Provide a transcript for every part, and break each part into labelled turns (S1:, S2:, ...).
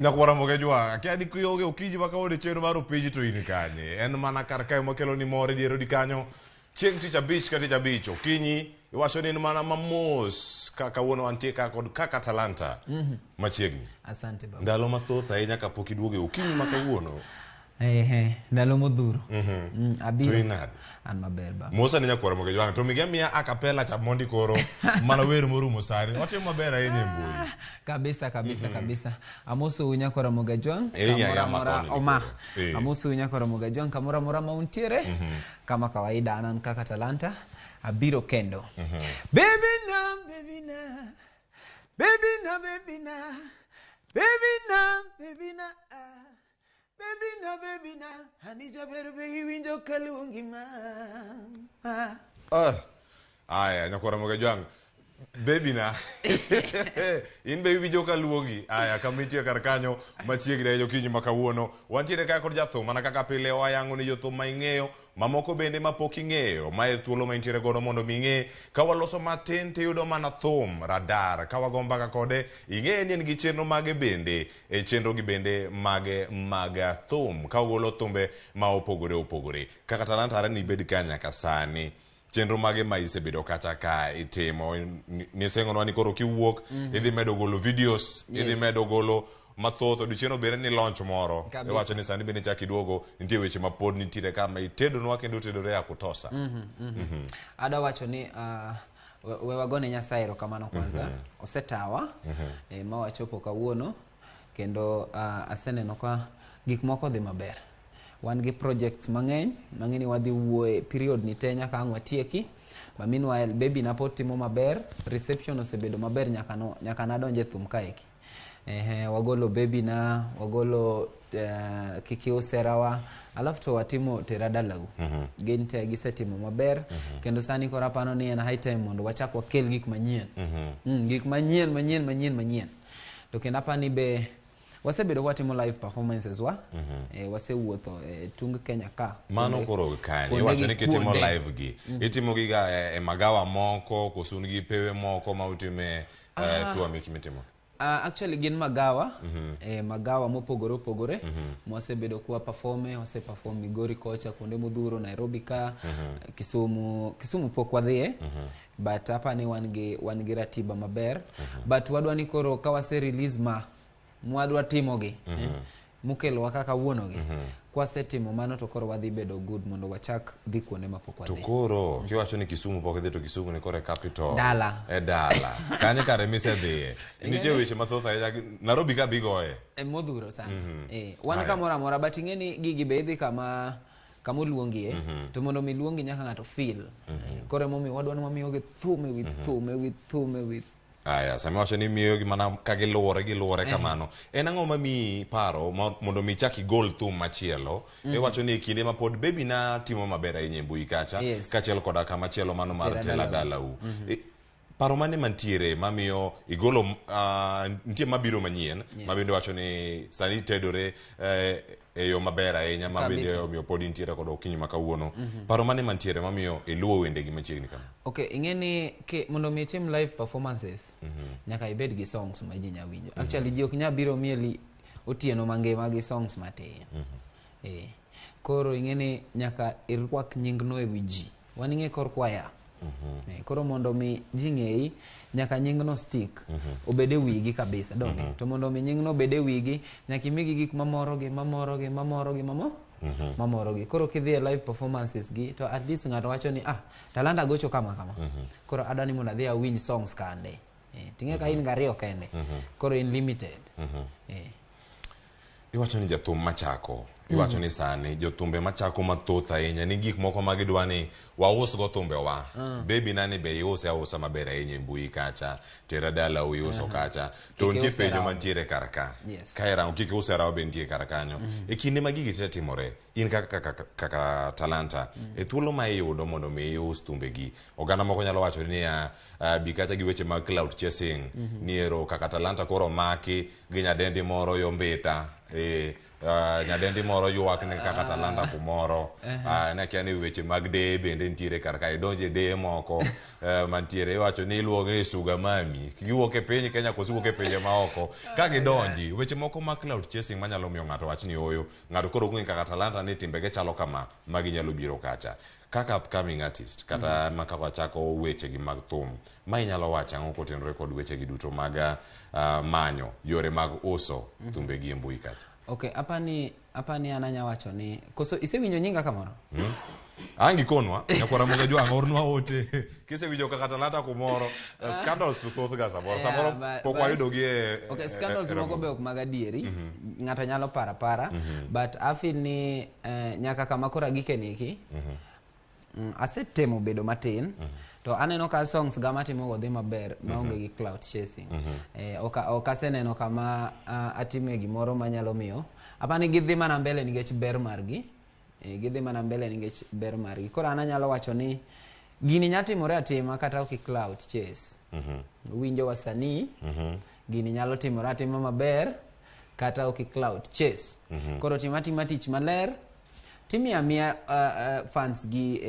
S1: Nyakwara moge jwa ke adi kuyoge ukiji baka wode chero baro piji to ini kanye en mana kar kae mokelo ni more diero di kanyo chieng tich abich ka tich abich okinyi iwacho ni mana mamos kaka wono antie ka kod kaka talanta machiegni.
S2: Asante baba.
S1: Ndalo mathoth ahinya kapok iduoge okinyi maka wuono
S2: ndalo modhuro abiro
S1: to inade
S2: an maber baba.
S1: Mosa ni nyakwara moge jwa to migamia akapela cha mondi koro mana wer morumo sari otimo maber ahinya e mbui.
S2: Kabisa amoso nyakwara moge jwa amoso nyakwara moge jwa kamora mora mauntiere kama kawaida anan kaka talanta abiro kendo. Baby na hanija berbe winjo kalungi ma.
S1: Aya nyakwara moge jwa baby na in be winjo kaluongi aya kamitie kar kanyo machiegni ahinya okinyi ma kawuono wantiere kaka kod jathum mana kaka pile wayango ni jothum ma ing'eyo mamoko bende mapok ing'eyo mae thuolo ma intiere godo mondo ming'e ka waloso matin tiyudo mana thum radar ka wago mbaka kode ing'e ni en gi chenro mage bende chenro gi bende mage mag thum ka wagolo thumbe ma opogore kaka talanta ara ni bed kanya ka sani chenro mage ma isebedo kata ka itimo nisengonwa ni koro kiwuok idhi medo golo videos idhi medo golo mathoth odiochieng'no bende ni launch moro iwacho ni sani bende chaki duogo nitie weche ma pod nitiere kama itedonwa kendo tedore ya kutosa.
S2: Ada wacho ni we wagone Nyasaye erokamano kwanza osetawa ma wachopo kawuono kendo aseneno ka gik moko dhi maber. Wan gi projects mang'eny wadhi wuoye period ni te nyaka ang' watieki. But meanwhile baby na pod timo maber, reception osebedo maber nyaka nadonje thum kaeki. Wagolo baby na wagolo kiki oserawa alafu to watimo teradalau gente gisetimo maber kendo sani kora pano ni en high time mondo wachak wakel gik manyien gik manyien to kendo apani be wasebedo watimo live performances wasewuotho tung Kenya ka
S1: mano koro kanye iwacho ni kitimo live gi itimo gi ga magawa moko kosun gi pewe moko ma utime tuwa mitimo.
S2: Actually gin magawa magawa mopogore mwasebedo kuwa perform Migori kocha kuonde modhuro Nairobi ka Kisumu pok wadhie but hapa ni wan gi ratiba maber but wadwa ni koro ka wase release mwadwa timo gi mukelo kaka wuono gi kwa setimo mano to koro wadhi bedo good mondo wachak dhi kuonde mapok wadhi.
S1: To koro kiwacho ni Kisumu pok dhi to Kisumu ni kore capital
S2: dala
S1: kanye kare mise dhiye nitie weche mathoth ahinya Nairobi ka bigoe
S2: modhuro sana wan kamora mora but ing'eni gigi be idhi kama oluongie to mondo miluongi nyaka ng'ato feel kore momi wadwa ni wamiyoge thume with
S1: aya sami wacho ni miyo gi mana ka giluore kamano en ang'o ma mi paro mondo mi chaki gol thum machielo wacho ni kinde ma pod baby na timo maber ahinya e mbui kacha kachiel koda kama chielo mano mar tela dalau paro mane mantiere mamiyo igolo nitie mabiro manyien mabende wacho ni sani tedore yo maber ahinya mabende omiyo pod intiere kod okinyi ma kawuono paro mane mantiere mamiyo iluwo wende gi machiegni kama.
S2: Okay, ing'eni mondo mi tim live performances nyaka ibed gi songs ma ji nya winjo. Actually ji ok nya biro mieli otieno mangima gi songs matin. Koro ing'eni nyaka irwak nyingno e wi ji. Wan ing'e kor kwaya. Koro mondo mi ji ng'ei nyaka nyingno stick obede wigi kabisa donge to mondo mi nyingno bede wigi nyaka imigi gik mamorogi koro kidhi live performances gi to at least ng'ato wacho ni talanta gocho kama koro adani mondo adhi awinj songs kande tinge ka in gariyo kende koro in limited.
S1: Iwacho ni jathum machako iwacho ni sani jothumbe machako mathoth ahinya ni gik moko magidwa ni waus go thumbe wa baby nani be iusa maber ahinya e mbui kacha tera dala uso kacha to nitie penjo mantiere karaka ka era kiki usera be nitie karakanyo e kinde magigi tete timore in kaka talanta e thuolo ma iyudo mondo mi us thumbe gi oganda moko nyalo wacho ni bi kacha gi weche mag cloud chasing niero kaka talanta koro maki gi nyadendi moro yo mbita nyadendi moro ywak ne kaka talanta kumoro ne kia ni weche mag deye bende nitiere kar ka idonje deye moko mantiere iwacho ni iluonge e suga mami giwuok e piny Kenya koso wuok e pinje maoko ka gidonji weche moko mag cloud chasing manyalo miyo ng'ato wach ni oyo ng'ato koro ng'e kaka talanta ni timbege chalo kama magi nyalo biro kacha kaka upcoming artist kata maka wachako weche gi mag thum ma inyalo wacho ang'o kotenore kod weche gi duto mag manyo yore mag uso thumbe gi e mbui kacha.
S2: Okay, apani ananya wacho ni koso isewinjo nyinga kamoro?
S1: Angi konwa nyakwara moga jwa ngornwa ote kisewinjo kaka talanta kumoro scandals to thoth ga samoro pok wayudo gi
S2: okay, scandals moko be ok mag adieri ng'ato nyalo para but I feel ni nyaka kama kora gikeni iki asetemo bedo matin to aneno ka songs ga matimo go dhi maber maonge gi cloud chasing ok aseneno kama atime gimoro manyalo miyo apani gidhi mana mbele nikech ber margi gidhi mana mbele nikech ber margi koro ananyalo wacho ni gini nyatimore atima kata ok cloud chase winjo wasanii gini nyalo timore atima maber kata ok cloud chase koro timatima tich maler timia fans gi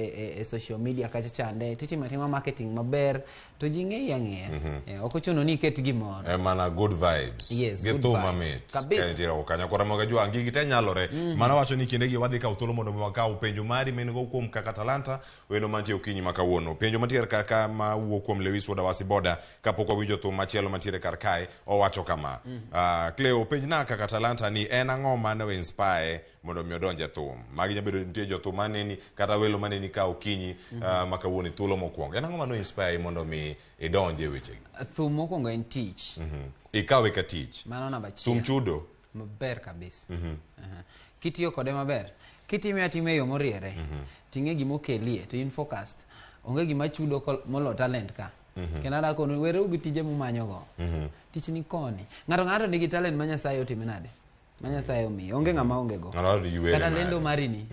S2: social media kacha chande titima marketing maber to jinge yange ok ochuno ni ket gimoro
S1: mana good vibes
S2: yes,
S1: gitu mamit
S2: kabisa
S1: okanya kora moga jwa ngi gite nyalore mana wacho ni kinde gi wadhi ka uthulo mondo wakaw penjo mari men go kuom kaka talanta weno mantie okinyi makawuono penjo mantiere kaka ma wuok kuom Lewis Woda Wasiboda kapok wawinjo thum machielo mantiere kar kae owacho kama Cleo penj na kaka talanta ni en ang'o mane inspire mondo mi odonje thum magi nyabedo nitie jo thum maneni kata welo maneni ka okinyi makawuono thulo mokwongo en ang'o mane inspire mondo mi idonje wechegi
S2: thum mokwongo en tich
S1: ikawe ka tich
S2: mano namba achiel
S1: thum chudo
S2: maber kabisa kitiyo kode maber kitime atime e yo moriere ting'e gimokelie to in focused onge gima chudo molo talent ka kendo adako were ugi tije mumanyogo tich ni koni ng'ato nigi talent ma Nyasaye otime nade ma Nyasaye omiyo onge ng'ama onge go kata lendo marini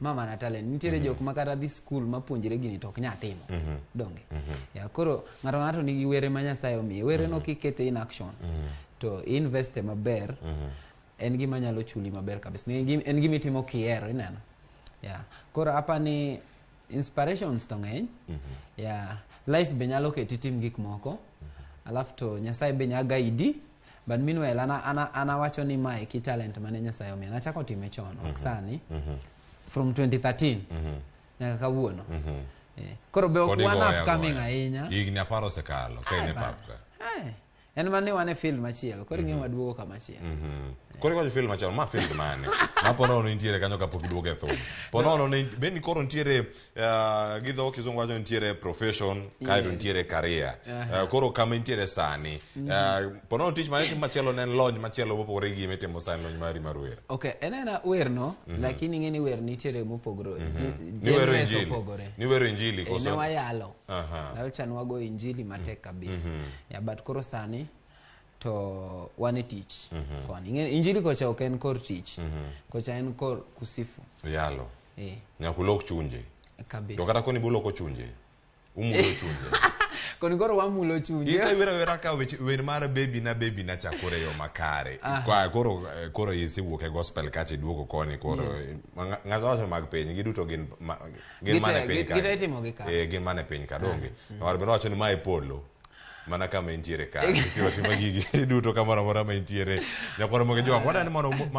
S2: mama na talent nitiere jok ma kata dhi school mapuonjire gini to ok nyatimo donge ya koro ng'ato nigi were ma Nyasaye omiyo were no kikete in action to invest maber en gima nyalo chuli maber kabisa en gima itimo kiero ineno ya koro apani inspirations to ng'eny ya life be nyalo keti tim gik moko alafu to Nyasaye be nya guide but meanwhile ana wacho ni mae ki talent mane Nyasaye omiyo nachako time chon ok sani from 2013 nyaka kawuono koro be ok wan upcoming ahinya
S1: igni aparo sekalo kene papka
S2: en mane wane film achiel koro ng'e waduogo kama chiel
S1: koro kwacho film achiel ma film mane ma ponono nitiere kanyo kapok iduogo e thum ponono beni koro nitiere gi dho kizungu wacho nitiere profession kaeto nitiere career koro kama nitiere sani ponono tich mane timo machielo ne en lony machielo mopogore gi mitimo sani lony mari mar wer
S2: okay en werno lakini ng'e ni wer nitiere mopogore
S1: ni wero injili koso
S2: ne wayalo lawchanwago injili matek kabisa ya but koro sani to wane tich koni injili kocha ok en kor tich kocha en kor kusifu
S1: yalo nyakulok chunje
S2: kabisa
S1: to kata koni buloko chunje umulo chunje
S2: koni koro wamulo chunje
S1: ika wera ka wer mar baby na chakore yo makare kwa koro isi wuok e gospel kache duogo koni koro ng'ato wacho mag piny giduto gin mane piny ka
S2: gitaitimo gi ka
S1: gin mane piny ka donge war beno wacho ni mae polo mana kama intiere ka kiwatimo gigi duto kamoro amora ma intiere nyakwara moge jwa wadani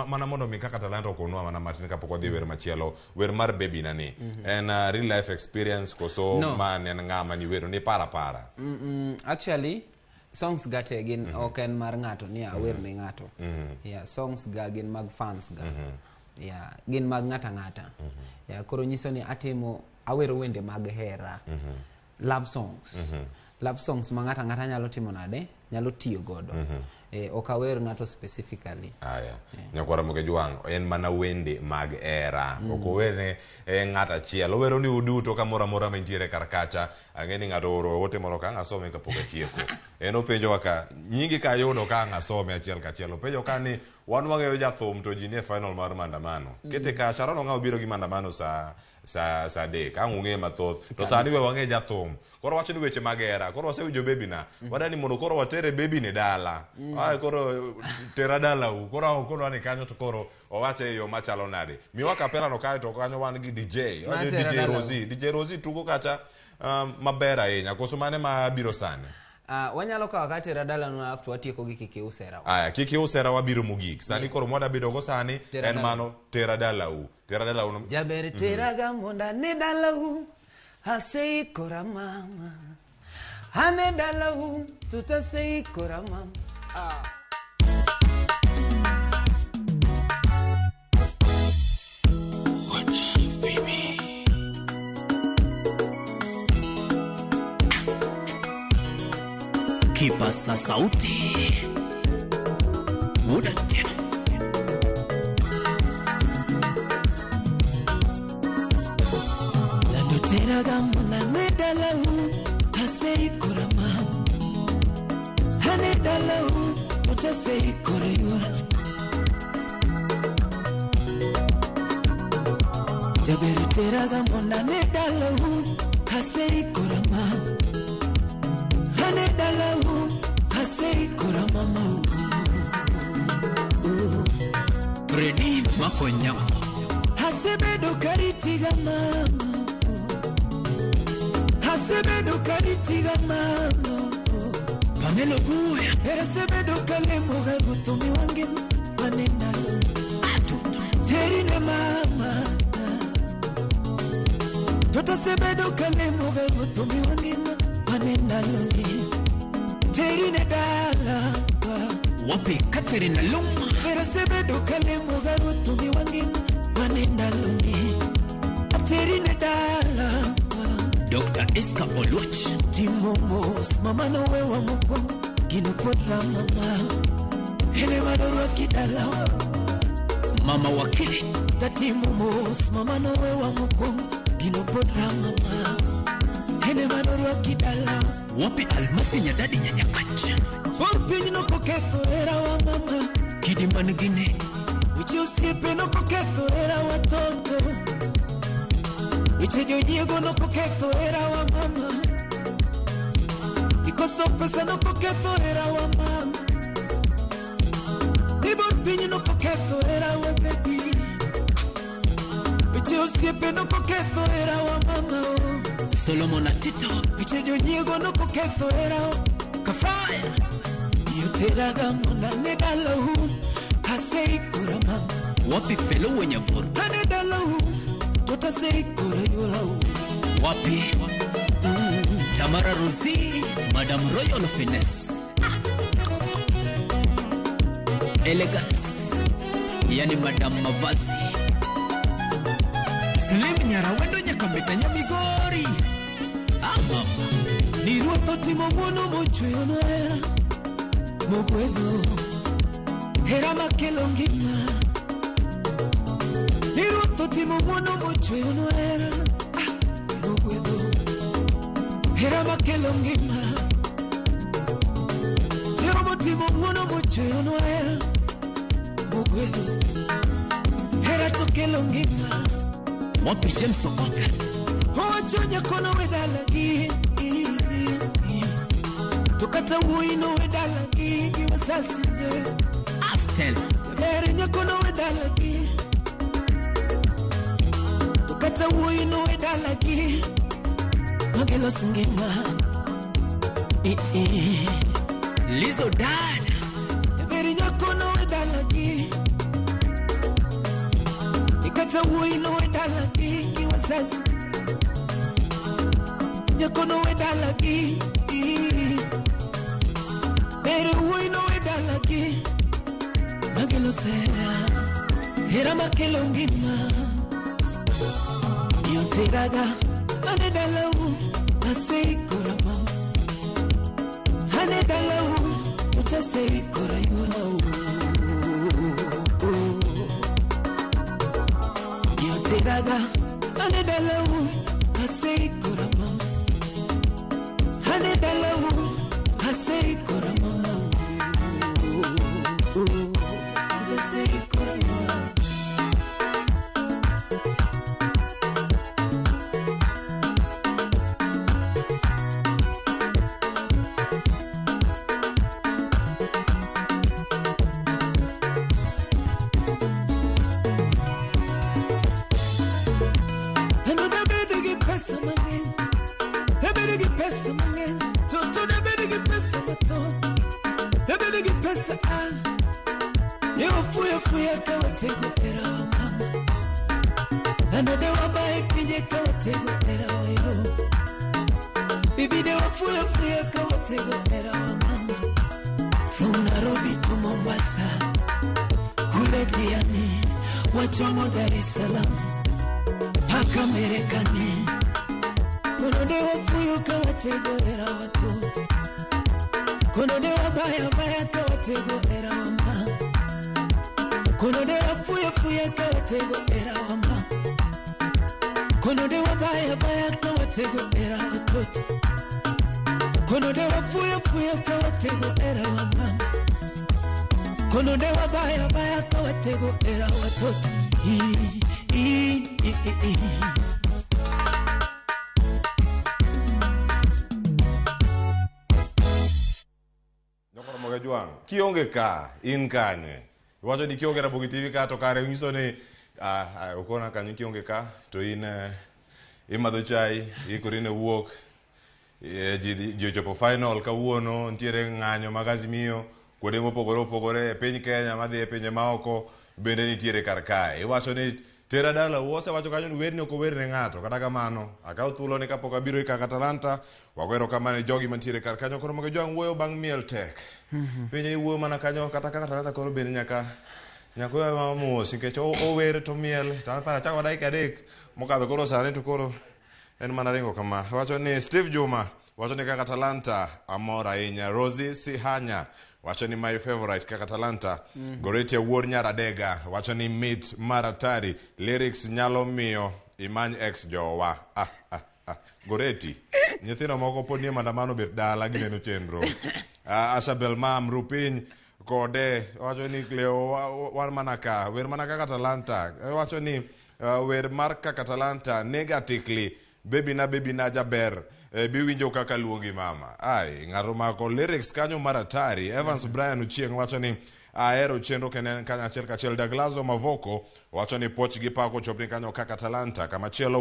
S1: mana mondo mi kaka talanta okonwa mana matin kapok wadhi wer machielo wer mar baby na ni en real life experience koso man en ng'ama ni wero ni para
S2: actually songs ga te gin ok en mar ng'ato ni awer ne ng'ato yeah songs ga gin mag fans ga yeah gin mag ng'ata yeah koro nyiso ni atimo awero wende mag hera love songs ma ng'ata nyalo timo nade nyalo tiyo godo ok awer ng'ato specifically
S1: nyakwara moge jwang en mana wende mag era ok owene ng'ata achiel owero ni uduto kamoro amora mantiere kar kacha ang'e ni ng'ato oro ote moro ka ngasome kapok atieko en openjo ka nyingi ka yudo ka ngasome achiel kachiel openjo ka ni wan wang'eyo jathum to ji nie final mar maandamano kete ka Sharon ng'awo biro gi maandamano sa sa 3 ang ung'e mathoth to sani we wang'e jathum koro wacho ni weche magera koro wasewinjo baby na wadani mondo koro watere baby ni dala ay koro tera dala u koro ani kanyo to koro owache yo machalo nade miwa kapela no kae to kanyo wan gi DJ DJ Rosie tuko kacha maber ahinya koso mane mabiro sani
S2: wanyalo kawo katera dala no after watieko gi kiki usera
S1: aya kiki usera wabiro mogik sani koro mwada bedo go sani en mano tera dala u
S2: jaber tera ga monda ne dala u hasei kora mama hane dala u tutasei kora mama
S3: Kipasa sauti muda tena la dotera gamuna medalau hasei kurama hane dalau tutasei korayura jabere tera gamuna medalau hasei kurama hane dalau hasei kurama mau Fredi makonyama hasebedo karitiga mama hasebedo karitiga mama Pamelo buya hasebedo kalemo gabutumi wange panenda atuto terine mama Tota sebedo kalemo gabutumi wange panenda longi terine dala wapi Katerina Luma vera sebedo kalemo garutu mi wangi panenda lungi terine dala Dr. Eska Oluch Timomos mama no wewa mukwa gino podra mama hele madoro kidala mama wakili Tatimomos mama no wewa mukwa gino podra mama hele madoro kidala wapi almasi nyadadi nyanyakacha Orpinyo no koketho era wa mama Kidimani gine Uche usiepe no koketho era wa toto Uche jonyego no koketho era wa mama Ikoso pesa no koketho era wa mama Orpinyo no koketho era wa baby Uche usiepe no koketho era wa mama Solomon Atito Uche jonyego no koketho era wa Kafaya Yotera gamuna nedalahu hasei kurama wapi felo wenye bor nedalahu tota sei kurayolau wapi Tamara Rosie Madam Royal Finesse Elegance yani Madam Mavazi Slim nyara wendo nyakameta nyamigori mama ni ruoto timo mono mochweyo noera Mogwedo Hera makelongima Niruto timo mono mochweyo no era Mogwedo Hera makelongima Jerobo timo mono mochweyo no era Mogwedo Hera tokelongima Wapi James Okoka Ochonya kono wedalagi Tukata uino wedalagi Kiwasasine Astel Ere nyakono wedalagi Tukata uino wedalagi Magelo singema Lizo dad Ere nyakono wedalagi Tukata uino wedalagi Kiwasasine Nyakono wedalagi Ere uino wedalagi Magelo sera Hera makelongima Yoteraga Hane dalau Hasei korama Hane dalau Tutasei korayulau Yoteraga Hane dalau Hasei korama Hane dalau Hasei korama Hasei korama pesa mang'eny, toto debed gi pesa mathoth, debed gi pesa ne wafuyo fuya ka watego era wa mama, nando de wabae pinje ka watego era wa yo, bibi de wafuyo fuya ka watego era wa mama, from Nairobi to Mombasa, kule Diani, wachomo Dar es Salaam, paka Marekani, kono de wafuyo ka watego era watoto, kono de wabaya baya ka watego era wa mama, kono de wafuya fuya ka watego era wa mama, kono de wabaya baya ka watego era watoto, kono de wafuya fuya ka watego era wa mama, kono de wabaya baya ka watego era watoto.
S1: Nyokoro moga juang, kionge ka, in kanye. Iwacho ni kionge Rabugi TV ka to kare nyiso ni ukona kanyo kionge ka to in imadho chai, ikori ne wuok, ji ochopo final kawuono, ntiere ng'anyo mag Azimio, kuonde mopogore opogore e piny Kenya madhi e pinje maoko bende nitiere kar kae. Iwacho ni tera dala uose wacho kanyo ni werni ok ower ne ng'ato, kata kamano akaw thuolo ni kapok abiro kaka Atalanta, wagwero kamane jogi mantiere kar kanyo. Koro moge joang wuoyo bang' miel tek. Pinye iwuoyo mana kanyo kata kaka Atalanta koro bende nyaka mamos nikech ower to miel para chako dakika adek mokadho koro sani to koro en mana ringo kama. Wacho ni Steve Juma wacho ni kaka Atalanta amor ahinya. Rosie Sihanya wacho ni my favorite kaka Atalanta. Goreti Awuor Nyaradega wacho ni mit maratari, lyrics nyalo miyo imany ex jowa. Goreti nyithindo moko pod nie mandamano bet dala gineno chenro. Asabel Mam Rupiny kode wacho ni Cleo wan manaka wer manaka kaka Atalanta. Wacho ni wer mar kaka Atalanta negatively baby na jaber. Biwinjo kaka luongi mama. Ng'ato mako lyrics kanyo maratari. Evans Brian Uchieng wacho ni ahero chenro kenen kanyo achiel kachiel. Daglazo Mavoko wacho ni poch gi pako chopni kanyo kaka Atalanta. Kamachielo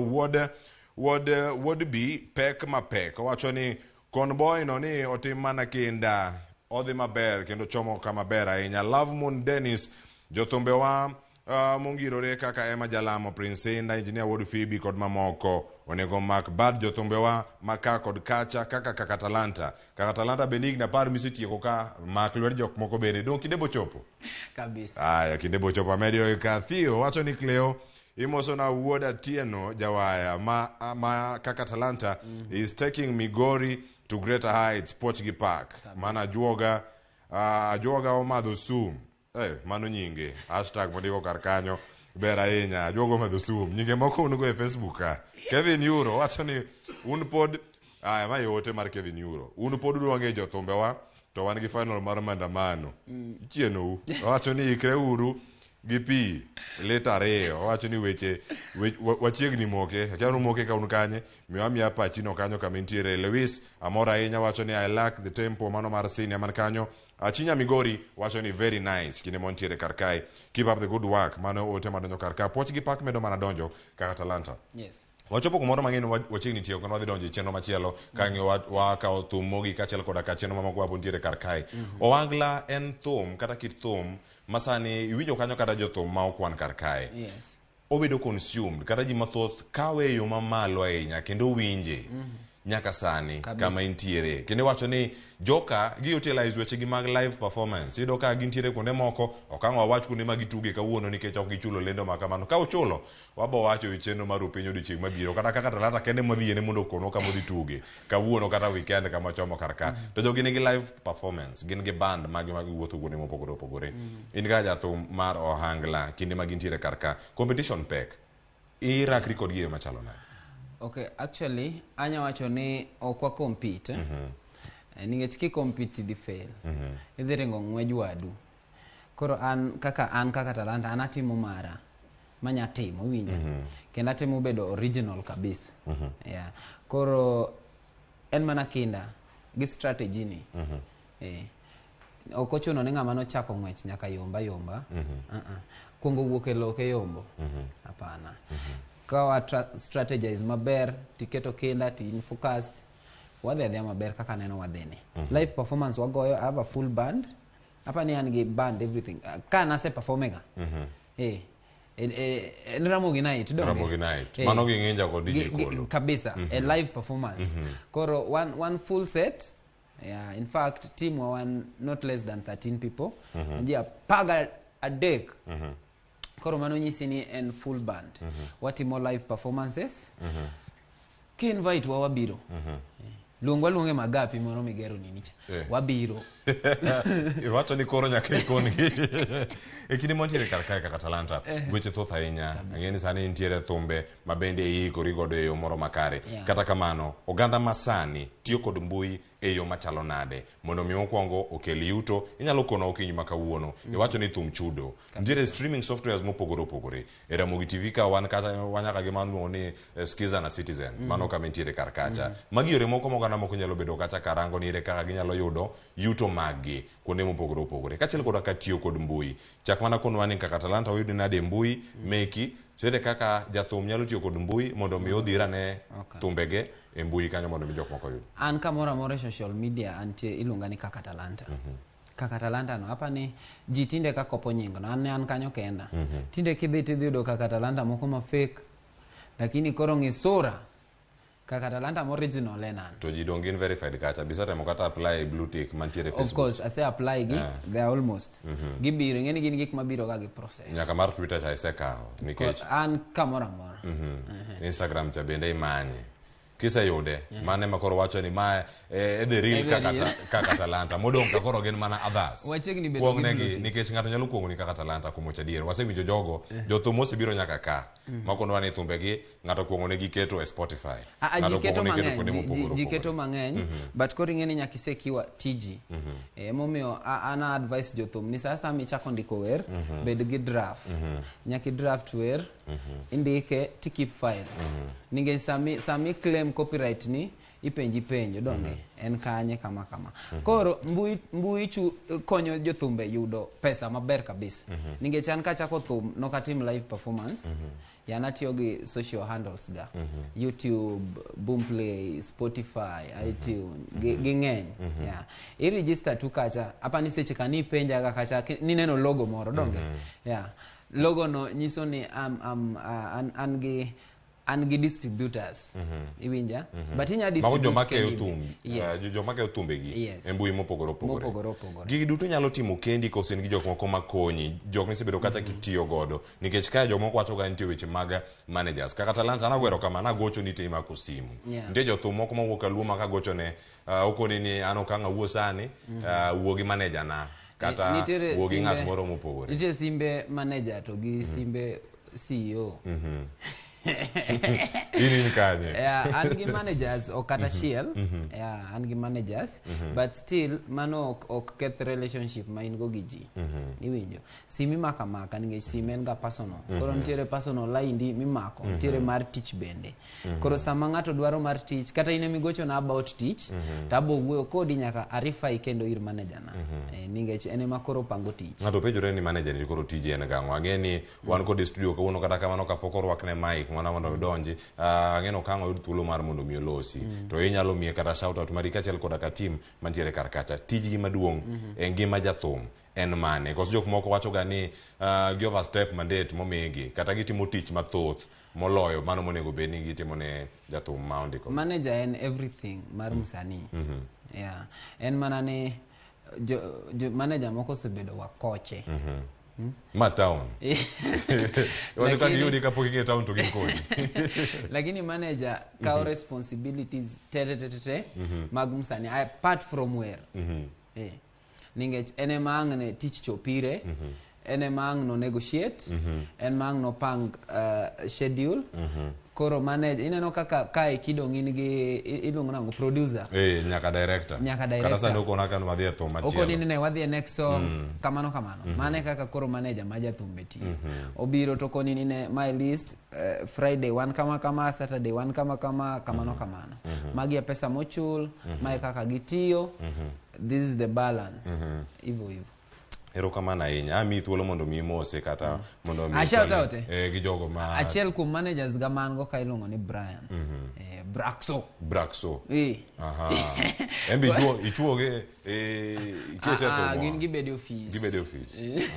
S1: would be pek mapek wacho ni Conboy no ni otim mana kinda odhi maber kendo chomo kama ber ahinya. Love Moon Dennis jothumbewa mongirore kaka Emma Jalamo, Prince Inda, Engineer Wood Phoebe kod mamoko onego mak bad jothumbewa maka kod kacha kaka Atalanta. Kaka Atalanta benigna par misitieko ka mak lwer jok moko bende don kinde bochopo
S2: Kabisa.
S1: Kinde bochopo. Amedio Kathio wacho ni Cleo imoso na Wuod Atieno Jawaya ma kaka Atalanta is taking Migori to greater heights. Poch gi park mana ajuoga omadho sum. Mano nyinge hashtag mondiko kar kanyo ber ahinya. Ajuoga omadho sum nyinge moko unugo e Facebook ka. Kevin Euro wacho ni un pod ma yote mar Kevin Euro un pod udwange jothumbewa to wan gi final mar mandamano chienou. Wacho ni ikre uru gi pi lita ariyo. Wacho ni weche wachiegni moke akiano moke ka un kanye miya pachino kanyo kamintiere. Lewis amor ahinya wacho ni I like the tempo mano mar scene man kanyo. Achinya Migori wacho ni very nice kine montiere kar kae. Keep up the good work. Mano ote madonjo kar kae. Poch gi pak medo mana donjo kaka Atalanta.
S2: Yes.
S1: Wachopo kumoro mang'eny wachiegni tiyo kendo wadhi donjo e chenro machielo kang'e wakawo thum mogi kachiel koda ka chenro mamoko wabontiere kar kae. Owangla en thum kata kit thum masani iwinjo kanyo kata jothum ma okwan kar kae.
S2: Yes.
S1: Obedo consumed kata ji mathoth kawe e yo mamalo ahinya kendo winje nyaka sani kama intiere. Kendo wacho ni joka gi-utilize wechegi mag live performance. Ido ka gintiere kuonde moko okang'o wawach kuonde ma gituge kawuono nikech ok gichulo lendo ma kamano. Ka uchulo wabo wacho chenro mar Rupiny odiochieng' mabiro kata kaka Atalanta kende modhiene mondo kono kama odhi tuge kawuono kata weekend kama chomo kar ka. To jogi nigi live performance, gin gi band magi wuotho kuonde mopogore opogore. In ga jathum mar Ohangla kinde ma gintiere kar ka. Competition pek irakri kod gire machalo nade?
S2: Okay, actually anya wacho ni okwa compete. Ningech ki compete di fail. Idhi ringo ng'wej wadu. Koro an kaka Atalanta anatimo mara manya timo winjo. Kendo atimo bedo original kabisa. Yeah. Koro en mana kinda gi strategy ni. Ok ochuno ni ng'ama nochako ng'wech nyaka yomba. Kuongo wuok e loke yombo. Hapana. Kawa strategize maber tiketo kinda tin focused wadhi adhiya maber kaka neno wadhini. Live performance wagoyo, I have a full band. Hapa ni an gi band everything. Ka nase performega. En Ramogi Night donge.
S1: Ramogi Night. Mano gi nginja kod DJ Kolo.
S2: Kabisa, a live performance. Koro one full set. Yeah, in fact, team were not less than 13 people. Njia paga a deck. Koro mano nyisi ni en full band. Watimo live performances. Ki invite wa wabiro. Luonge magapi moro migero ninicha. Wabiro.
S1: Iwacho ni koro nyaka ikongi. Ekini montiere karkae kaka talanta. Weche thoth ahinya. Ng'eni sani intiere thumbe mabende iikori godo e yo moro makare. Kata kamano, oganda masani tiyo kod mbui e yo machalo nade. Mondo mi mokwongo okel yuto, inyalo kono okinyi makawuono. Iwacho ni thum chudo. Ntiere streaming softwares mopogore opogore. E Ramogi TV ka wan kata wanyaka gi mano ni Skiza na Citizen. Mano kama intiere karkacha. Magi yore moko moganda moko nyalo bedo kacha karango ni ire kaka ginyalo yudo yuto magi kuonde mopogore opogore. Kachiel koda ka tiyo kod mbui. Chak mana kono wani kaka talanta oyudi nade mbui meki. Chere kaka jathum nyalo tiyo kod mbui mondo mi odhira ne thumbege e mbui kanyo mondo mi jok moko yud.
S2: An kamora mora social media antie iluonga ni kaka talanta. Kaka talanta no hapa ni ji tinde ka kopo nyingo no an kanyo kenda. Tinde kidhi tidhiudo kaka talanta moko ma fake. Lakini koro ngisura kaka talanta original enan.
S1: To ji dong in verified kacha bisata mo kata apply blue tick mantiere Facebook.
S2: Of course, I say apply gi they are almost. Gibiro ngeni gin gik mabiro ga gi process.
S1: Nyaka mar Twitter cha isekao nikech
S2: an kamora mora.
S1: Instagram cha bende imanye. Kisa yude mane makoro wacho ni ma the real kaka talanta modong ka koro gen mana others.
S2: Wachegni bedo
S1: negi nikech ngato nyalo kuongo ni kaka talanta kumocha dier. Wasewinjo jogo jothum osebiro nyaka ka. Makono wani thumbegi ngato kuongo negi keto e Spotify.
S2: Ngato kuongo ni keto kuonde mopogore. Jiketo mang'eny but koro ing'eni nyaka isekiwa TG. Momiyo ana advice jothum ni sasa michako ndiko wer bed gi draft. Nyaki draft wer indike to keep files. Ninge sami claim copyright ni ipenji penjo donge en kanye kama koro mbui konyo jothumbe yudo pesa maber kabisa. Ninge chan ka chako thum no katim live performance yana tiyo gi social handles ga YouTube, Boomplay, Spotify, iTunes ging'eny. I register tu kacha hapa ni seche kani penja ga kacha ni neno logo moro donge. Logo no nyiso ni an gi distributors iwinja but inya distribute
S1: jomake utumbegi embui mopogore opogore gigi duto nyalo timo kendi ka osen gi jok moko makonyi jok nisebedo kata kitiyo godo nikech ka jok moko wacho ga nitie weche mag managers kaka talanta anagwero kama nagocho ni tema ko simu nitie jothum moko mawuok aluoma ka gocho ne okoni ni an okanga wuo sani wuo gi manager na kata wuo gi ng'at moro mopogore
S2: nitie simbe manager to gi simbe CEO
S1: ini kanye
S2: and gi managers o kata shiel and gi managers but still mano ok keth relationship ma in go gi ji iwinjo simi maka ninge simen ga personal koro ntiere personal line ndi mimako ntiere mar tich bende koro sama ng'ato dwaro mar tich kata ine migocho na about tich tabo wuoyo kodi nyaka arifa ikendo ir manager na ninge ene makoro pango tich
S1: ng'ato pejore ni manager ni koro tije en gang'o ang'eni wan kod studio kawuono kata kamano kapok orwakne mic mwana mondo donji ang'eno kango yud thuolo mar mondo mi olosi to inyalo miye kata shout out mari kachiel koda ka team mantiere karkacha tijgi maduong' en ngima jathum en mane koso jok moko wacho ga ni give a step mandate momigi kata gitimo tich mathoth moloyo mano monego bed ni gitimo ne jathum ma ondiko
S2: manager en everything mar msanii en mana ni manager moko sebedo wakoche
S1: ma town wacho ka giyudi kapok ing'e town to gin kodi
S2: lakini manager kao responsibilities tete mag msanii apart from where ningech ene mangne tich chopire ene mang no negotiate en mang no pang schedule koro manager ineno kaka kai kidong in gi iluongo nango producer
S1: nyaka director kata sano kona kan wadhi e thum machielo
S2: okoni ne wadhi e next song kamano mane kaka koro manager maja thumbe ti obiro to koni ne my list Friday one kama Saturday one kama kamano magi ya pesa mochul mai kaka gitiyo this is the balance hivyo
S1: Erokamano ahinya. Ami thuolo mondo mi mose kata mondo mi
S2: shout out
S1: gi jogo ma
S2: achiel kuom managers ga man go ka iluongo ni Brian Braxo
S1: aha embi ichuoge ikete to
S2: gin gibede office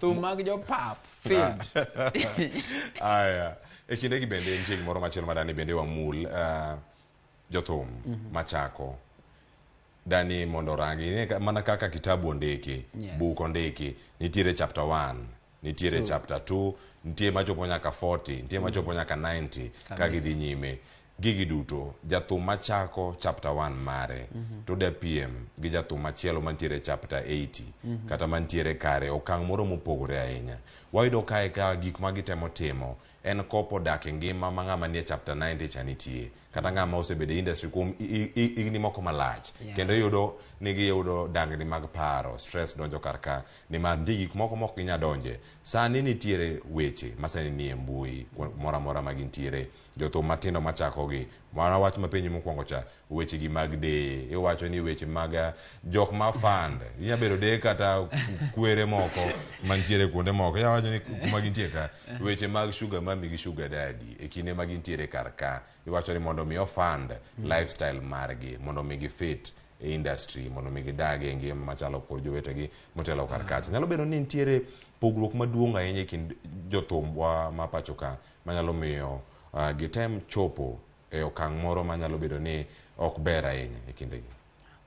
S2: thum mag jo pap field
S1: aya kinde gi bende nitie gimoro machielo madani bende wamul jothum machako dani mondo rangi mana kaka kitabu ondiki buk ondiki nitiere chapter 1 nitiere chapter 2 nitie machopo nyaka 40 nitie machopo nyaka 90 ka gidhi nyime gigi duto jathum machako chapter 1 mare to da PM gi jathum machielo mantiere chapter 80 kata mantiere kare okang' moro mopogore ahinya wayudo kae ka gik ma gitemo timo en kopo dak ngima ma ng'ama nie chapter 90 cha nitie kata ng'ama osebedo industry kuom igni moko malach kendo yudo nigi yudo dangni mag paro stress donjo karka ni mar gik moko mok ginya donje sani nitiere weche masani nie mbui mora mora magintiere jothum matindo machako gi mana wach mapenji mokwongo cha weche gi mag de iwacho ni weche mag jok ma fund inya bedo de kata kwere moko mantiere kuonde moko iwacho ni kuma gintie ka weche mag sugar mami gi sugar daddy e kinde magintiere karka iwacho ni mondo mi fund lifestyle margi mondo mi gi fit e industry mondo mi gidage ngima machalo kod jowetegi motelo karkacha nyalo bedo ni nitiere pogruok maduong' ahinya kind jothum wa ma pacho ka manyalo miyo gitem chopo e okang' moro manyalo bedo ni ok ber ahinya e kindegi.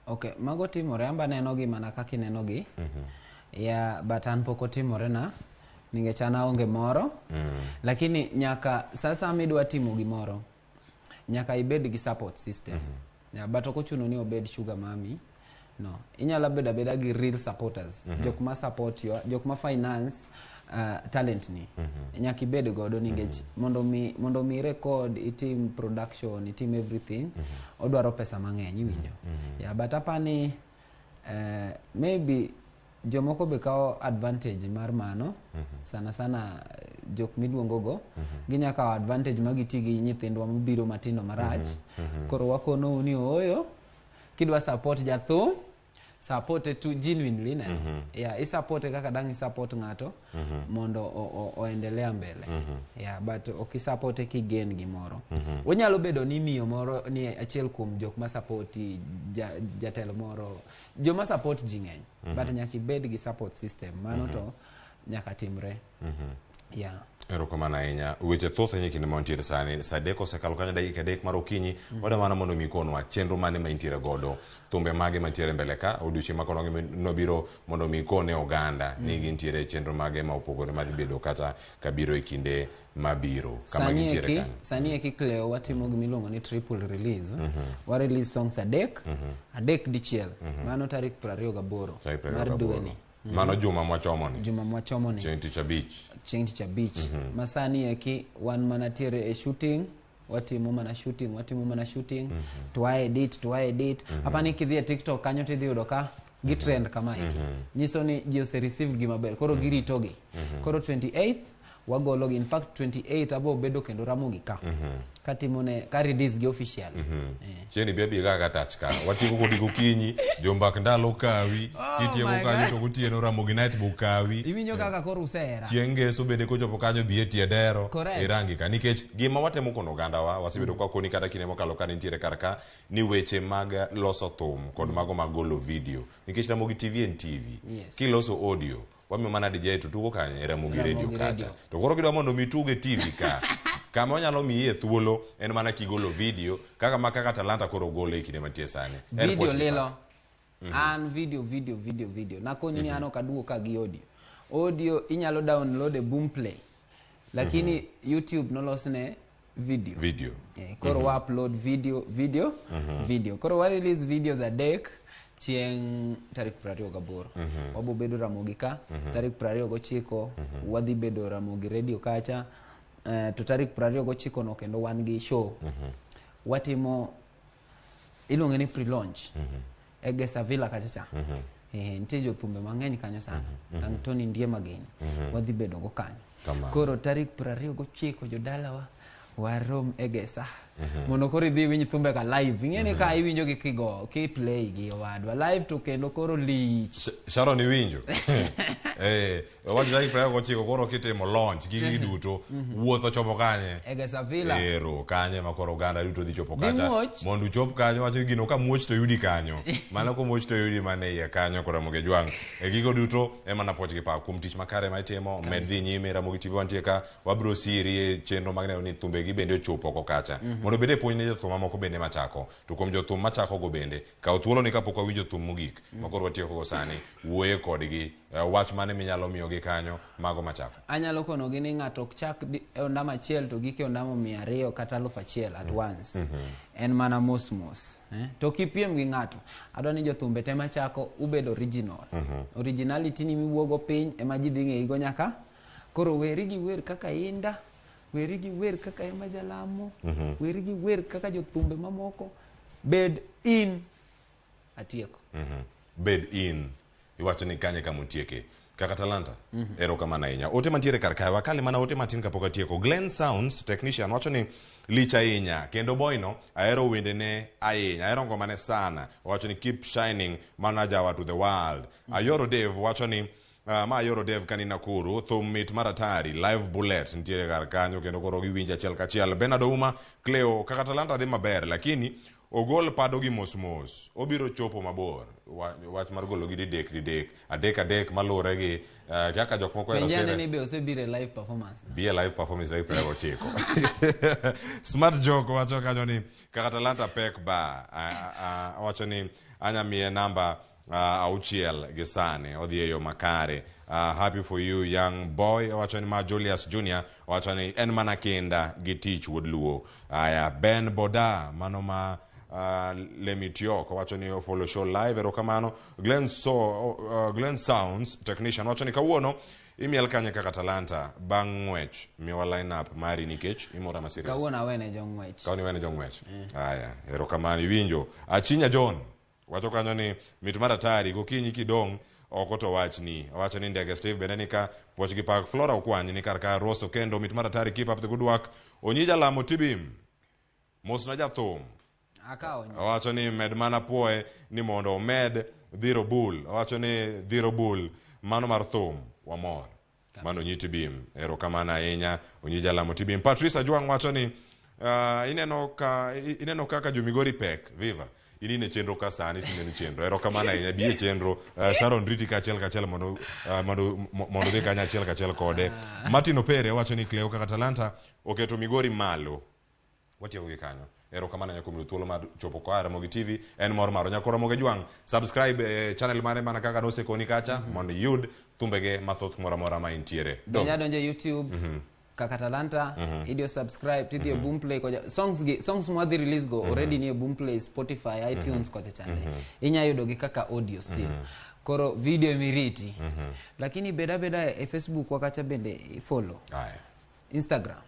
S2: Okay, mago timore amba neno gi mana kaka ineno gi ya but an pok otimore na nikech an aonge moro lakini nyaka sasa midwa timo gimoro nyaka ibed gi support system ya but ok ochuno ni obed sugar mami no inyalo beda gi real supporters jok ma support yo jok ma finance talent ni nyaka ibed godo nikech mondo mi record itim production itim everything odwaro pesa mang'eny iwinjo ya but apani maybe jomoko be kao advantage mar mano sana jok miluongo go ginya kao advantage magiti gi nyithindwa mabiro matindo marach koro wakono ni oyo kidwa support jathum support to genuinely ne yeah support kaka dang support ngato mondo oendelea mbele yeah but okisupport kigen gimoro onyalo bedo ni miyo moro ni achiel kuom jok ma support jatelo moro joma support jing'eny but nyaka ibed gi support system mano to nyaka timre yeah
S1: erokamano ahinya weche thoth ahinya kinde mantiere sani sadeko sekalo kanyo dakika 3 mar okinyi wada mana mondo mikonwa chenro mane ma intiere godo thumbe mage mantiere mbele ka odiochieng' makono nobiro mondo mikone oganda ni gintiere chenro mage ma opogore madhi bedo kata kabiro e kinde mabiro kama gintiere kan
S2: sani eki Cleo watimo gimiluongo ni triple release wa release songs adek dichiel mano tarik 28 mar dweni
S1: mano juma mwachomoni
S2: chieng' tich abich masani eki wan manatiere e shooting watimo mana shooting to edit hapa ni kidhi e TikTok kanyo tidhi yudo ka gitrend kama iki nyiso ni ji ose receive gima ber koro giritogi koro 28 wagologi in fact 28 abo bedo kendo ramogi ka katimone ka release gi official
S1: cheni bebi gaga touch ka watiko kodi gokinyi jombak ndalo kawi itieko kanyo to gotieno ramogi night bukawi
S2: iwinjo kaka koro usera
S1: chiengeso bende kochopo kanyo bi etie dero irangi ka nikech gima watemo kono oganda wa wasebedo kwa koni kata kine mokalo ka nitiere karka ni weche mag loso thum kod mago mag golo video nikech Ramogi TV en TV kiloso audio wamiyo mana DJ tutugo kanye Ramogi radio kacha to koro kidwa mondo mituge TV ka kama onyalo miye thuolo en mana kigolo video kaka talanta koro golo e kinde mantie sani
S2: video lilo an video nakonyi ni ano kaduo ka gi audio inyalo download e Boomplay lakini YouTube nolosne video koro wa upload video koro wa release videos adek chieng' tarik 28 wabo bedo Ramogi ka tarik 29 wadhi bedo Ramogi radio kacha to tarik 29 no kendo wan gi show watimo iluonge ni pre-launch Egesa Villa kacha nitie jothumbe mang'eny kanyo sana Antony Ndiema gini wadhi bedo go kanyo koro tarik 29 jodalawa warom egesa mondo koro idhi winj thumbe ka live ing'eni ka iwinjo gi kigo ki play gi wadwa live to kendo koro lich
S1: Sharon iwinjo wacho dagi 29 koro kitimo launch gigi duto wuotho chopo kanye
S2: egesa villa
S1: ero kanye ma koro oganda duto dhi chopo kacha mondo uchop kanyo wacho gino ka muoch to yudi kanyo mana ko muoch to yudi mane iye kanyo Ramogi Jwang gigo duto ema na poch gi pa kum tich makare ma itimo med dhi nyime Ramogi TV wantie ka wabro siri chenro mag neno ni thumbe gi bende ochopo ko kacha mondo bede puonj ne jothum mamoko bende machako to kuom jothum machako go bende kaw thuolo ni kapok awinjo thum mogik makoro watieko go sani wuoye kodgi wach mane minyalo miyo gi kanyo mago machako
S2: anyalo kono gi ni ng'ato ok chak e ondamo achiel to gike ondamo 200 kata 1000 at once en mana mos to kipiem gi ng'ato adwa ni jothumbe te machako ubed original originality ni miwuogo piny ema ji dhi ng'eyigo nyaka koro weri gi wer kaka Inda weri gi wer kaka Ema Jalamo weri gi wer kaka jothumbe mamoko bed in atieko
S1: bed in iwacho ni kanye kama utieke kaka Talanta ero kama na inya ote mantiere kar kae wakale mana ote matin kapok atieko Glenn Sounds technician wacho ni licha inya kendo boyno aero wende ne ainya aero ngoma ne sana wacho ni keep shining manager to the world Ayoro Dave wacho ni ma Ayoro Dev kanina kuru thum mit maratari live bullet ntiere kar kanyo kendo koro giwinja achiel kachiel Bernard Ouma Cleo kaka Talanta dhi maber lakini ogol pado gi mos obiro chopo mabor wach mar golo gi adek malure gi kaka jok moko ero
S2: sere ni be osebire live performance
S1: live performance live prego chiko smart joke wacho kanyo ni kaka Talanta pek ba wacho ni anya mie namba auchiel gi sane odhi eyo makare happy for you young boy wacho ni ma Julius Junior wacho ni en mana kinda gi tich wuod luo aya Ben Boda mano ma Lemitiok wacho ni follow show live ero kamano Glenn Sounds technician wacho ni kawuono imiel kanye kaka Talanta bang' ng'wech miwa line up mari nikech imora ma serious
S2: kawuono awene jong'wech
S1: aya ero kamano iwinjo Achinya John wacho kanyo ni mit maratari gokinyi kidong oko to wacho ni Ndege Steve Benenika poch gi pak Flora Okwany ni kar ka Rosso kendo mit maratari keep up the good work Onyi Jalamo Tibim mosna jathum wacho ni med mana puoe ni mondo omed dhiro bull wacho ni dhiro bull mano mar thum wamor mano Onyi Tibim ero kamana ahinya Onyi Jalamo Tibim Patricia Jwang wacho ni ineno kaka jomigori pek viva ili ne chenro ka sani tineno chenro ero kamana inya biye chenro Sharon Riti kachiel mondo dhi kanya achiel kode Martin Opere wacho ni Cleo kaka Talanta oketo Migori malo watieko gi kanyo ero kamana nyako mi thuolo mar chopo kwa Ramogi TV en mor maro nyako Ramogi Jwang subscribe channel mare mana kaka dose koni kacha mondo yud thumbege mathoth mora ma intiere
S2: donje YouTube kaka Talanta idio subscribe tidhi Boomplay koja songs mwadhi release go already ni Boomplay Spotify iTunes koja chande inya yudo gi kaka audio still koro video miriti lakini beda e Facebook wakacha bende follow Instagram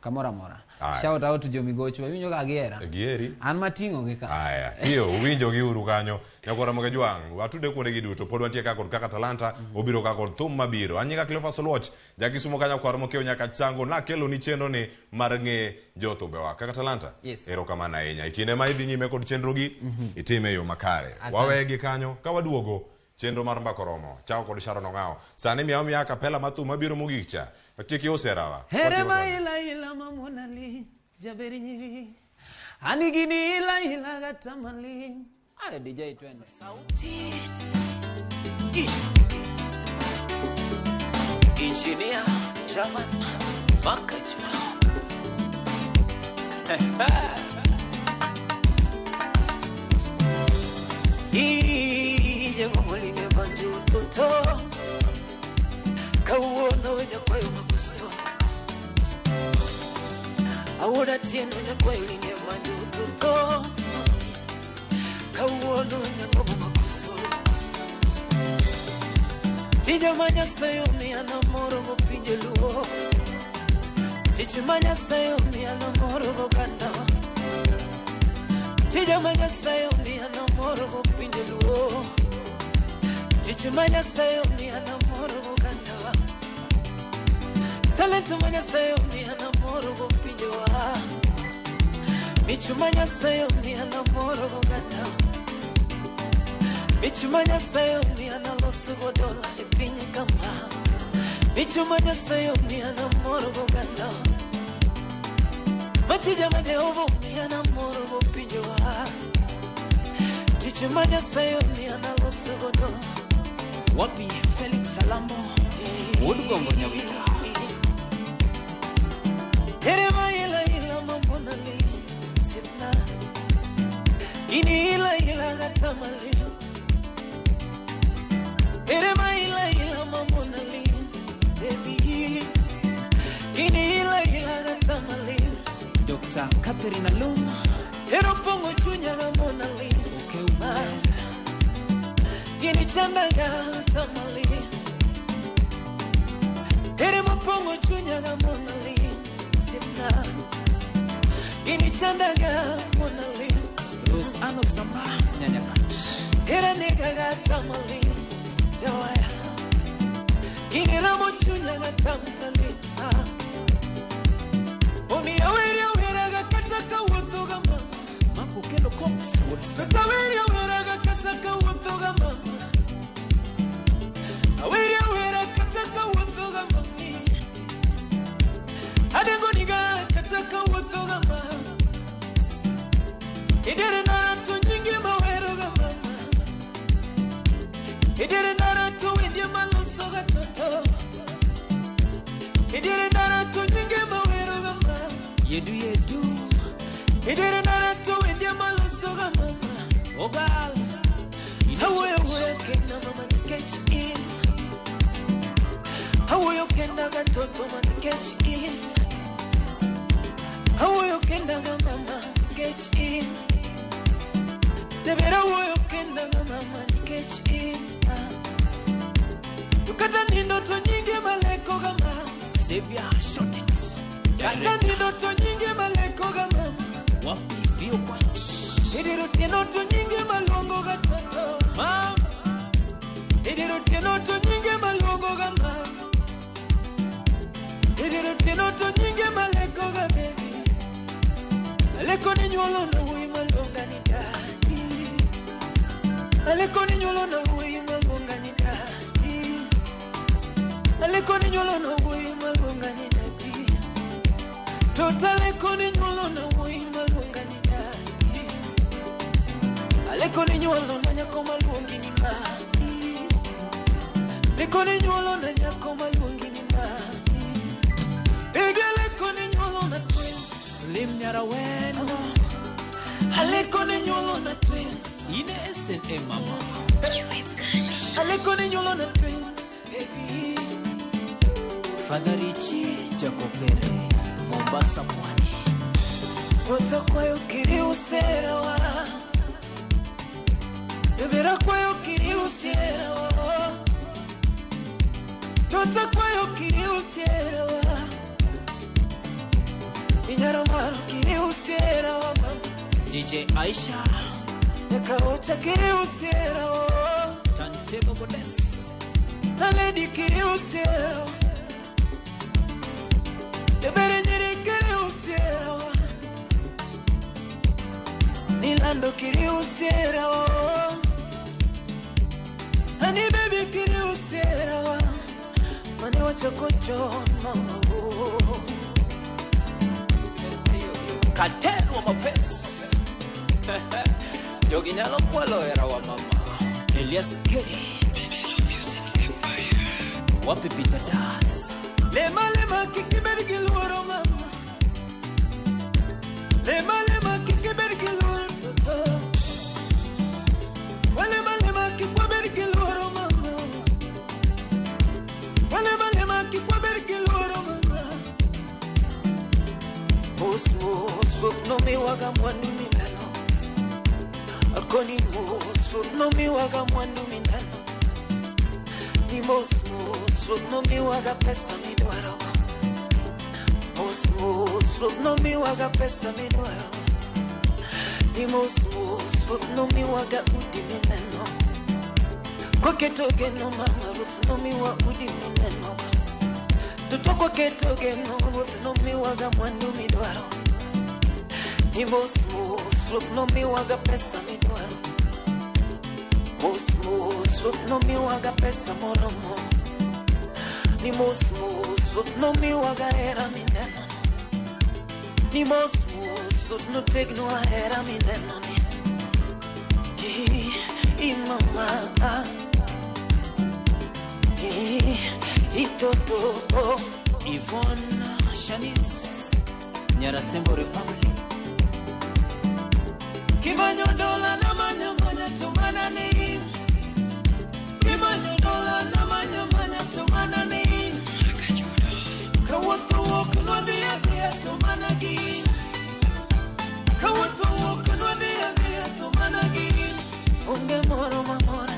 S2: kamora shout out to Jomigocho winjo ka gieri an matingo gi ka
S1: hiyo winjo gi uru kanyo nyako Ramogi Jwang watude kuonde gi duto pod wantie kaka Talanta obiro kaka thum mabiro anyika Cleophas Oluoch jakisumo kanyo kwar mokeo nyaka chango na kelo ni chenro ni mar ng'e jothumbe wa kaka Talanta ero kamana ahinya ikinde ma idhi nyime kod chenro gi itime yo makare wawegi kanyo ka waduogo chenro mar mbakoromo chao kod Sharon Ong'ao sani miya kapela mathum mabiro mogik cha Kiki oserawa
S2: Here ila mamonali jaberi nyiri Anigini ila gatamali Ayo DJ twende
S3: Sauti Engineer Jaman Makajwa Yengo moline banju toto Kawuono jakwayo makuso Awuoda tieno jakwayo linge manjuto Kawuono nyangomo makuso Tija manya sayo mi anamoro go pinje luo Tija manya sayo mi anamoro go kanda Tija manya sayo mi anamoro go pinje luo Tija manya sayo mi anamoro go kanda Talento manya sayo mi anamoro go pinje pinjoa Michumanya sayo ni anamoro gogana Michumanya sayo ni analosu godola epinye kama Michumanya sayo ni anamoro gogana Matija majeovo ni anamoro gopinjoa Michumanya sayo ni analosu godola Wapi Felix Salambo Udugongo nyawita Erema ila mamona li Sipna Ini ila gatamali Erema ila mamona li Baby Ini ila gatamali Dr. Catherine Luma Ero pongo chunya gamona li Ukeuma Ini chanda gatamali Erema pongo chunya gamona li Sipna Ini chandaga monali Rose ano samba Nyanya kat Era nega gata mali Jawaya Ini ramo chunya gata mali Omi aweri gakataka wotoga mama Mambo kendo Cox Aweri gakataka wotoga mama Aweri gakataka wotoga mami Adengo niga kataka wotoga mama Idere nara tu nyingi mawero ga mama Idere nara tu indie maloso ga toto Idere nara tu nyingi mawero ga mama Yedu Idere nara tu indie maloso ga mama Ogal Hawe kenda mama ni catch in Hawe kenda ga toto mama catch in Hawe kenda ga mama catch in Devera woyo kenda ga mama catch in Tukata nindoto nyingi maleko ga mama Savior shot it Tukata nindoto nyingi maleko ga mama Wapi view point Idiro tenoto nyingi malongo ga toto Mama Idiro tenoto nyingi malongo ga mama Idiro tenoto nyingi maleko ga baby Aleko ni nyolo na hui malonga ni dadi Aleko ni nyolo na hui malonga ni dadi Aleko ni nyolo na hui malonga ni dadi Totaleko ni nyolo na hui malonga ni dadi Aleko ni nyolo na nyako malongi ni mami Aleko ni nyolo na nyako malongi ni mami Baby aleko ni nyolo na twins Slim Nyaraweno Aleko ni nyolo na twins Ine SNA mama Aleko ni nyolo na twins Baby Father Richie Jakopere Mombasa Pwani Ota kwayo kiri userawa Devera kwayo kiri userawa Tota kwayo kiri userawa Inyaromaro kiri usiera wa mama DJ Aisha Nakaocha kiri usiera wa Tantebo Godes Naledi kiri usiera wa Debere nyeri kiri usiera wa Nilando kiri usiera wa Honey baby kiri usiera wa Mane wachokocho mama Cartel wa mapenzi Yogi nyalo kwalo era wa mama Elias Keri Wapi Peter Das Lema kikibergi luoro mama Lema kikibergi luoro Lema kikwabergi luoro mama Lema kikwabergi luoro mama Musu no mi waga mwandu minano Akoni musu no mi waga mwandu minano Ni musu no mi waga pesa midwaro Musu no mi waga pesa midwaro Ni musu no mi waga udi minano Kwa ketoge no mama no mi wa udi minano tutoko keto geno ruoth no miwaga mwandu midwaro ni mos ruoth no miwaga pesa midwaro mos ruoth no miwaga pesa moromo ni mos ruoth no miwaga hera mineno ni mos ruoth no tegno hera mineno ni mama Itoto Yvonne Shanice Nyarasembo Republic Kimanyo dola na manya tumana ni Kimanyo dola na manya tumana ni Kawatho wokunwa dia tumana gi Kawatho wokunwa dia tumana gi Unge moro mamora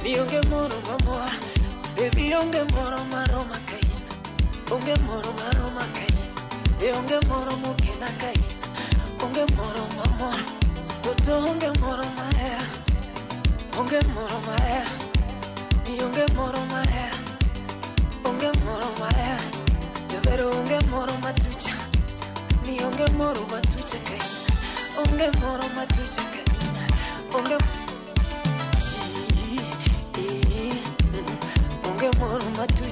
S3: Ni unge moro mamora Baby, unge moro maroma kai, unge moro maroma kai, unge moro mukina kai, unge moro mamor, toto unge moro maera, unge moro maera, ni unge moro maera, unge moro maera, devero unge moro matucha, ni unge moro matucha kai, unge moro matucha kai, unge moro matu